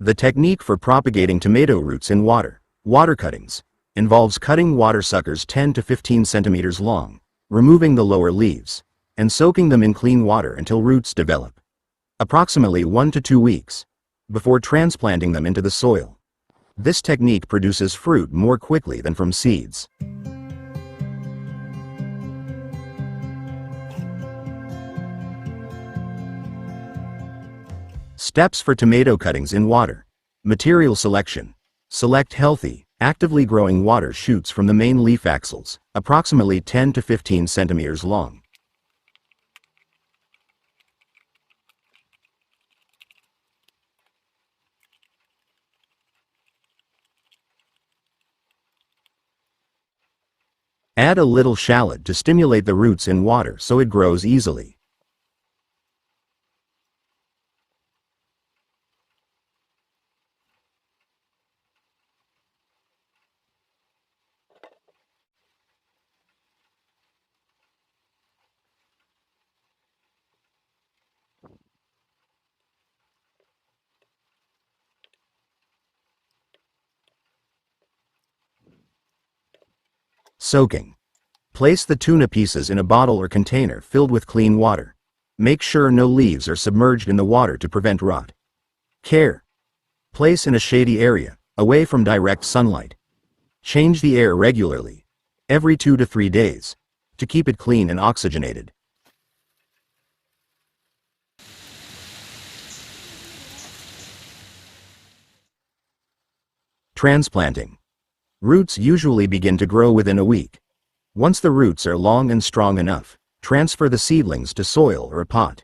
The technique for propagating tomato roots in water cuttings, involves cutting water suckers 10 to 15 centimeters long, removing the lower leaves, and soaking them in clean water until roots develop, approximately 1 to 2 weeks, before transplanting them into the soil. This technique produces fruit more quickly than from seeds. Steps for tomato cuttings in water. Material selection. Select healthy, actively growing water shoots from the main leaf axils, approximately 10 to 15 centimeters long. Add a little shallot to stimulate the roots in water so it grows easily. Soaking. Place the tuna pieces in a bottle or container filled with clean water. Make sure no leaves are submerged in the water to prevent rot. Care. Place in a shady area, away from direct sunlight. Change the air regularly, every 2 to 3 days, to keep it clean and oxygenated. Transplanting. Roots usually begin to grow within a week. Once the roots are long and strong enough, transfer the seedlings to soil or a pot.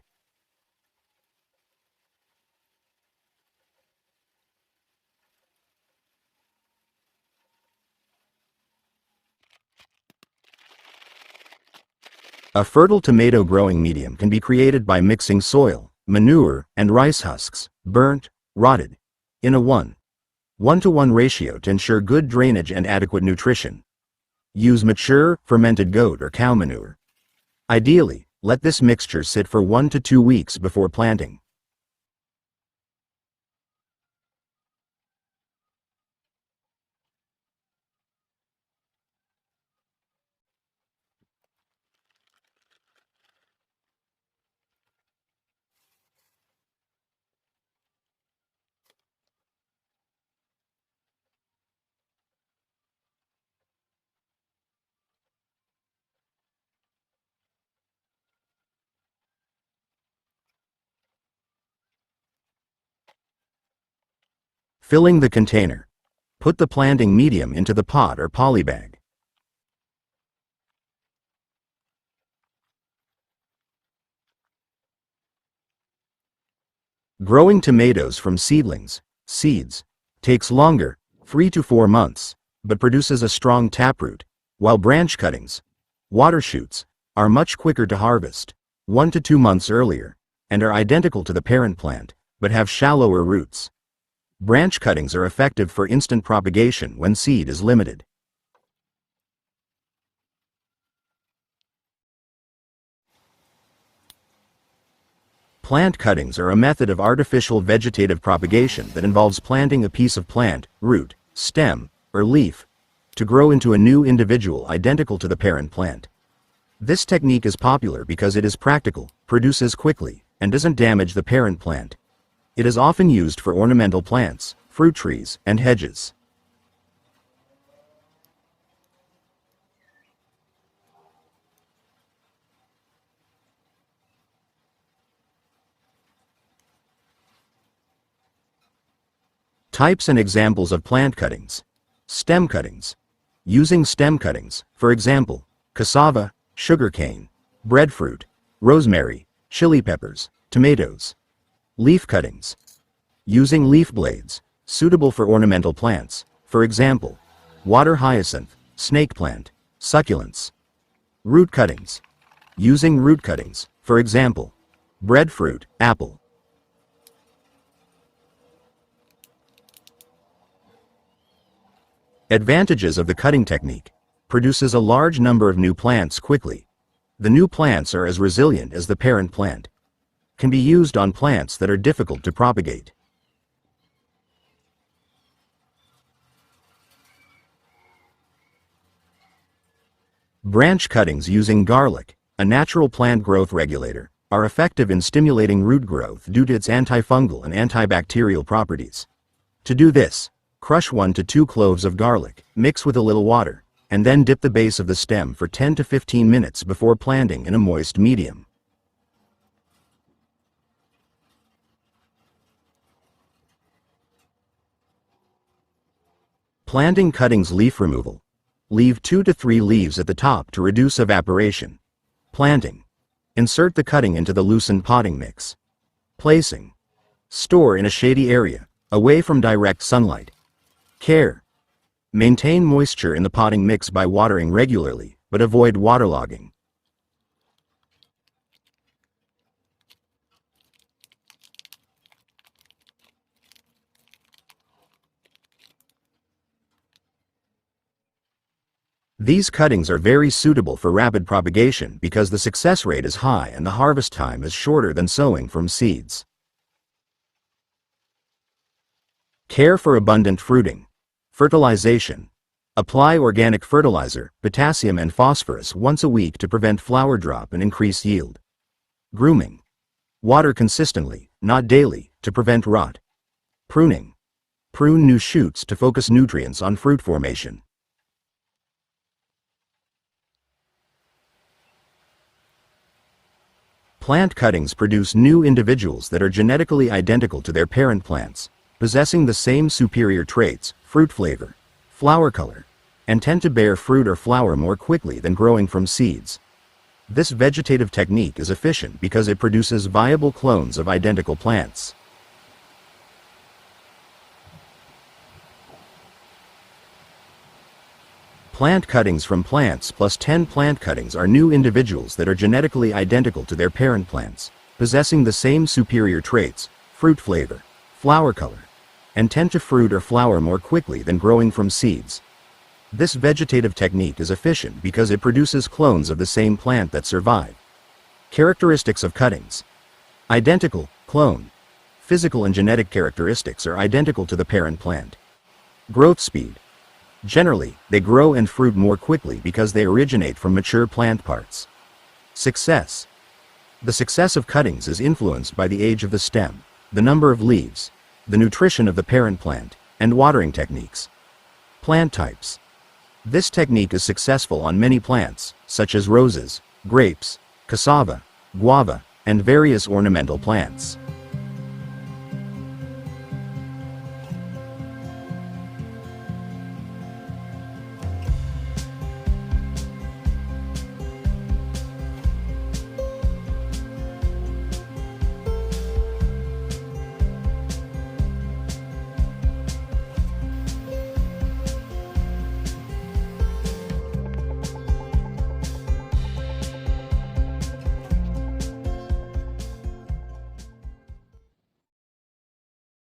A fertile tomato growing medium can be created by mixing soil, manure, and rice husks, burnt, rotted, in a 1:1 ratio to ensure good drainage and adequate nutrition. Use mature, fermented goat or cow manure. Ideally, let this mixture sit for 1 to 2 weeks before planting. Filling the container. Put the planting medium into the pot or polybag. Growing tomatoes from seedlings, seeds, takes longer, 3 to 4 months, but produces a strong taproot, while branch cuttings, water shoots, are much quicker to harvest, 1 to 2 months earlier, and are identical to the parent plant, but have shallower roots. Branch cuttings are effective for instant propagation when seed is limited. Plant cuttings are a method of artificial vegetative propagation that involves planting a piece of plant, root, stem, or leaf, to grow into a new individual identical to the parent plant. This technique is popular because it is practical, produces quickly, and doesn't damage the parent plant. It is often used for ornamental plants, fruit trees, and hedges. Types and examples of plant cuttings. Stem cuttings. Using stem cuttings, for example, cassava, sugarcane, breadfruit, rosemary, chili peppers, tomatoes. Leaf cuttings. Using leaf blades, suitable for ornamental plants, for example, water hyacinth, snake plant, succulents. Root cuttings. Using root cuttings, for example, breadfruit, apple. Advantages of the cutting technique. Produces a large number of new plants quickly. The new plants are as resilient as the parent plant. Can be used on plants that are difficult to propagate. Branch cuttings using garlic, a natural plant growth regulator, are effective in stimulating root growth due to its antifungal and antibacterial properties. To do this, crush 1 to 2 cloves of garlic, mix with a little water, and then dip the base of the stem for 10 to 15 minutes before planting in a moist medium. Planting cuttings leaf removal. Leave 2 to 3 leaves at the top to reduce evaporation. Planting. Insert the cutting into the loosened potting mix. Placing. Store in a shady area, away from direct sunlight. Care. Maintain moisture in the potting mix by watering regularly, but avoid waterlogging. These cuttings are very suitable for rapid propagation because the success rate is high and the harvest time is shorter than sowing from seeds. Care for abundant fruiting. Fertilization. Apply organic fertilizer, potassium and phosphorus once a week to prevent flower drop and increase yield. Grooming. Water consistently, not daily, to prevent rot. Pruning. Prune new shoots to focus nutrients on fruit formation. Plant cuttings produce new individuals that are genetically identical to their parent plants, possessing the same superior traits, fruit flavor, flower color, and tend to bear fruit or flower more quickly than growing from seeds. This vegetative technique is efficient because it produces viable clones of identical plants. Plant cuttings from plants plus 10 plant cuttings are new individuals that are genetically identical to their parent plants, possessing the same superior traits, fruit flavor, flower color, and tend to fruit or flower more quickly than growing from seeds. This vegetative technique is efficient because it produces clones of the same plant that survive. Characteristics of cuttings. Identical, clone. Physical and genetic characteristics are identical to the parent plant. Growth speed. Generally, they grow and fruit more quickly because they originate from mature plant parts. Success. The success of cuttings is influenced by the age of the stem, the number of leaves, the nutrition of the parent plant, and watering techniques. Plant types. This technique is successful on many plants, such as roses, grapes, cassava, guava, and various ornamental plants.